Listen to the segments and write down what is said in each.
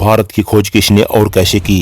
भारत की खोज किसने और कैसे की।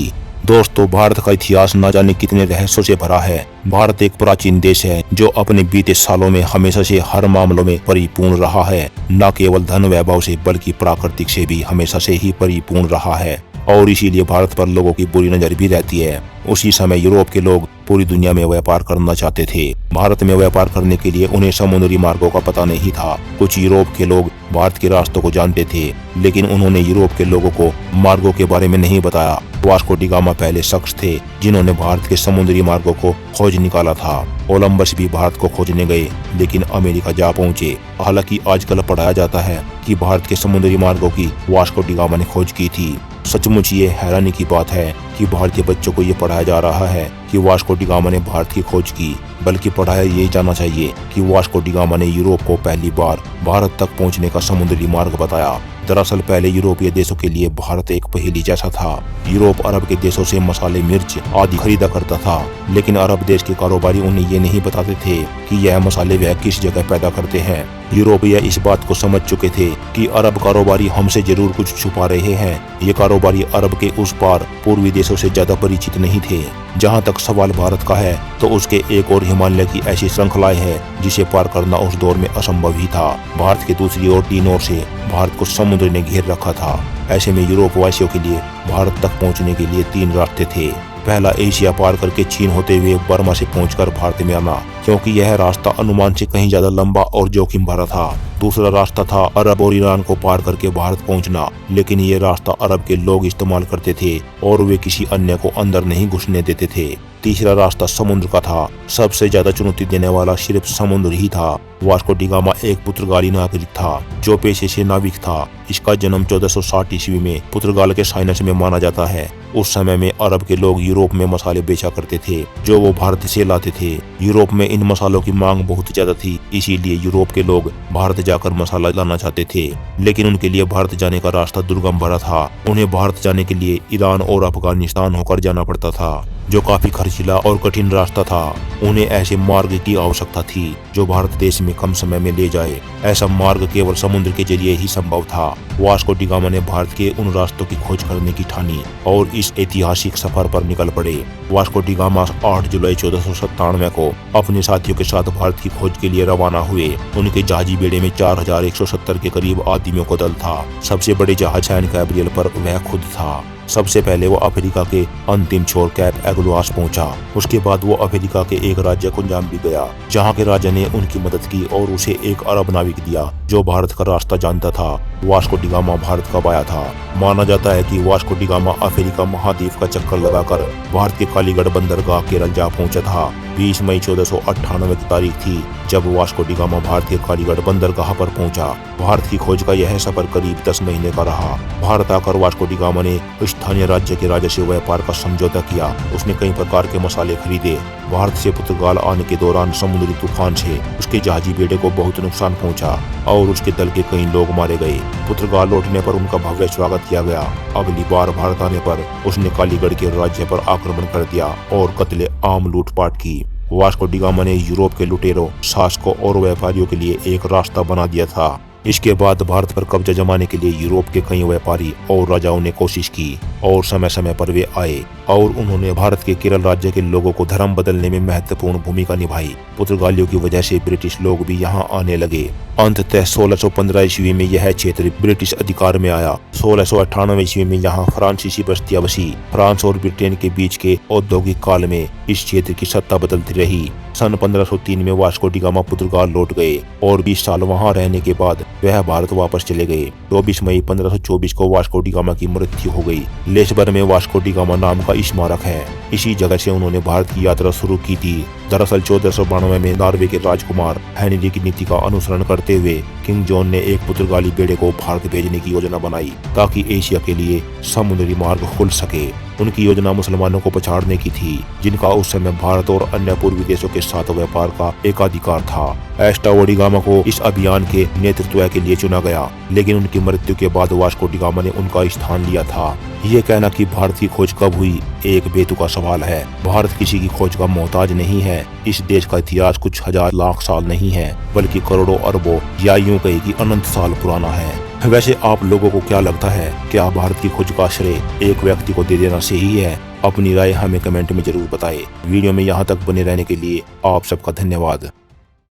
दोस्तों, भारत का इतिहास न जाने कितने रहस्यों से भरा है। भारत एक प्राचीन देश है जो अपने बीते सालों में हमेशा से हर मामलों में परिपूर्ण रहा है। न केवल धन वैभव से बल्कि प्राकृतिक से भी हमेशा से ही परिपूर्ण रहा है और इसीलिए भारत पर लोगों की बुरी नजर भी रहती है। उसी समय यूरोप के लोग पूरी दुनिया में व्यापार करना चाहते थे। भारत में व्यापार करने के लिए उन्हें समुद्री मार्गों का पता नहीं था। कुछ यूरोप के लोग भारत के रास्तों को जानते थे, लेकिन उन्होंने यूरोप के लोगों को मार्गों के बारे में नहीं बताया। वास्को डी गामा पहले शख्स थे जिन्होंने भारत के समुद्री मार्गों को खोज निकाला था। कोलंबस भी भारत को खोजने गए, लेकिन अमेरिका जा पहुंचे। हालांकि आजकल पढ़ाया जाता है कि भारत के समुद्री मार्गों की वास्को डी गामा ने खोज की थी। सचमुच ये हैरानी की बात है कि भारतीय बच्चों को ये पढ़ाया जा रहा है कि वास्को डी गामा ने भारत की खोज की, बल्कि पढ़ाया ये जाना चाहिए कि वास्को डी गामा ने यूरोप को पहली बार भारत तक पहुंचने का समुद्री मार्ग बताया। दरअसल पहले यूरोपीय देशों के लिए भारत एक पहेली जैसा था। यूरोप अरब के देशों से मसाले, मिर्च आदि खरीदा करता था, लेकिन अरब देश के कारोबारी उन्हें ये नहीं बताते थे कि यह मसाले वह किस जगह पैदा करते हैं। यूरोपीय इस बात को समझ चुके थे कि अरब कारोबारी हमसे जरूर कुछ छुपा रहे हैं। ये कारोबारी अरब के उस पार पूर्वी देशों से ज्यादा परिचित नहीं थे। जहाँ तक सवाल भारत का है, तो उसके एक और हिमालय की ऐसी श्रृंखलाएं हैं जिसे पार करना उस दौर में असंभव ही था। भारत के दूसरी ओर तीन ओर से भारत को समुद्र ने घेर रखा था। ऐसे में यूरोप वासियों के लिए भारत तक पहुँचने के लिए तीन रास्ते थे। पहला, एशिया पार करके चीन होते हुए बर्मा से पहुंचकर भारत में आना, क्योंकि यह रास्ता अनुमान से कहीं ज्यादा लंबा और जोखिम भरा था। दूसरा रास्ता था अरब और ईरान को पार करके भारत पहुंचना, लेकिन ये रास्ता अरब के लोग इस्तेमाल करते थे और वे किसी अन्य को अंदर नहीं घुसने देते थे। तीसरा रास्ता समुद्र का था। सबसे ज्यादा चुनौती देने वाला सिर्फ समुद्र ही था। वास्को डी गामा एक पुर्तगाली नागरिक था जो पेशे से नाविक था। इसका जन्म 1460 ईस्वी में पुर्तगाल के साइनस में माना जाता है। उस समय में अरब के लोग यूरोप में मसाले बेचा करते थे जो वो भारत से लाते थे। यूरोप में इन मसालों की मांग बहुत ज्यादा थी, इसीलिए यूरोप के लोग भारत जाकर मसाला लाना चाहते थे, लेकिन उनके लिए भारत जाने का रास्ता दुर्गम भरा था। उन्हें भारत जाने के लिए ईरान और अफगानिस्तान होकर जाना पड़ता था, जो काफी खर्चीला और कठिन रास्ता था। उन्हें ऐसे मार्ग की आवश्यकता थी जो भारत देश में कम समय में ले जाए। ऐसा मार्ग केवल समुद्र के जरिए ही संभव था। वास्को डी गामा ने भारत के उन रास्तों की खोज करने की ठानी और इस ऐतिहासिक सफर पर निकल पड़े। वास्को डी गामा 8 जुलाई 1497 को अपने साथियों के साथ भारत की खोज के लिए रवाना हुए। उनके जहाजी बेड़े में 4170 के करीब आदमियों का दल था। सबसे बड़े जहाज सैन गैब्रियल पर वह खुद था। सबसे पहले वो अफ्रीका के अंतिम छोर कैप एगुआस पहुंचा। उसके बाद वो अफ्रीका के एक राज्य कोजाम्बी गया, जहां के राजा ने उनकी मदद की और उसे एक अरब नाविक दिया जो भारत का रास्ता जानता था। वास्को डी गामा भारत कब आया था? माना जाता है कि वास्को डी गामा अफ्रीका महाद्वीप का चक्कर लगाकर भारत के कालीगढ़ बंदरगाह केरल जा पहुंचा था। 20 मई 1498 की तारीख थी जब वास्को डी गामा भारत के कालीगढ़ बंदरगाह पर पहुंचा। भारत की खोज का यह सफर करीब 10 महीने का रहा। भारत आकर वास्को डी गामा ने स्थानीय राज्य के राजा से व्यापार का समझौता किया। उसने कई प्रकार के मसाले खरीदे। भारत से पुर्तगाल आने के दौरान समुद्री तूफान से उसके जहाजी बेड़े को बहुत नुकसान पहुंचा और उसके दल के कई लोग मारे गए। पुर्तगाल लौटने पर उनका भव्य स्वागत किया गया। अगली बार भारत आने पर उसने कालीगढ़ के राज्य पर आक्रमण कर दिया और कत्ले आम लूटपाट की। वास्को डी गामा ने यूरोप के लुटेरों, शासकों और व्यापारियों के लिए एक रास्ता बना दिया था। इसके बाद भारत पर कब्जा जमाने के लिए यूरोप के कई व्यापारी और राजाओं ने कोशिश की और समय समय पर वे आए और उन्होंने भारत के केरल राज्य के लोगों को धर्म बदलने में महत्वपूर्ण भूमिका निभाई। पुर्तगालियों की वजह से ब्रिटिश लोग भी यहाँ आने लगे। अंततः 1615 ईस्वी में यह क्षेत्र ब्रिटिश अधिकार में आया। 1698 ईस्वी में यहाँ फ्रांसीसी बस्तियां बसी। फ्रांस और ब्रिटेन के बीच के औद्योगिक काल में इस क्षेत्र की सत्ता बदलती रही। सन 1503 में वास्को डी गामा पुर्तगाल लौट गए और 20 साल वहां रहने के बाद वह भारत वापस चले गए। 24 मई 1524 को वास्को डी गामा की मृत्यु हो गई। लिस्बन में वास्को डी गामा नाम का स्मारक है। इसी जगह से उन्होंने भारत की यात्रा शुरू की थी। दरअसल 1492 में नॉर्वे के राजकुमार हेनरी की नीति का अनुसरण करते हुए किंग जॉन ने एक पुर्तगाली बेड़े को भारत भेजने की योजना बनाई ताकि एशिया के लिए समुद्री मार्ग खुल सके। उनकी योजना मुसलमानों को पछाड़ने की थी, जिनका उस समय भारत और अन्य पूर्वी देशों के साथ व्यापार का एकाधिकार था। वास्को डी गामा को इस अभियान के नेतृत्व के लिए चुना गया, लेकिन उनकी मृत्यु के बाद वास्को डी गामा ने उनका स्थान लिया था। ये कहना कि भारत की खोज कब हुई एक बेतुका सवाल है। भारत किसी की खोज का मोहताज नहीं है। इस देश का इतिहास कुछ हजार लाख साल नहीं है, बल्कि करोड़ों अरबों या यूं कहे कि अनंत साल पुराना है। वैसे आप लोगों को क्या लगता है, क्या भारत की खोज का श्रेय एक व्यक्ति को दे देना सही है? अपनी राय हमें कमेंट में जरूर बताएं। वीडियो में यहाँ तक बने रहने के लिए आप सबका धन्यवाद।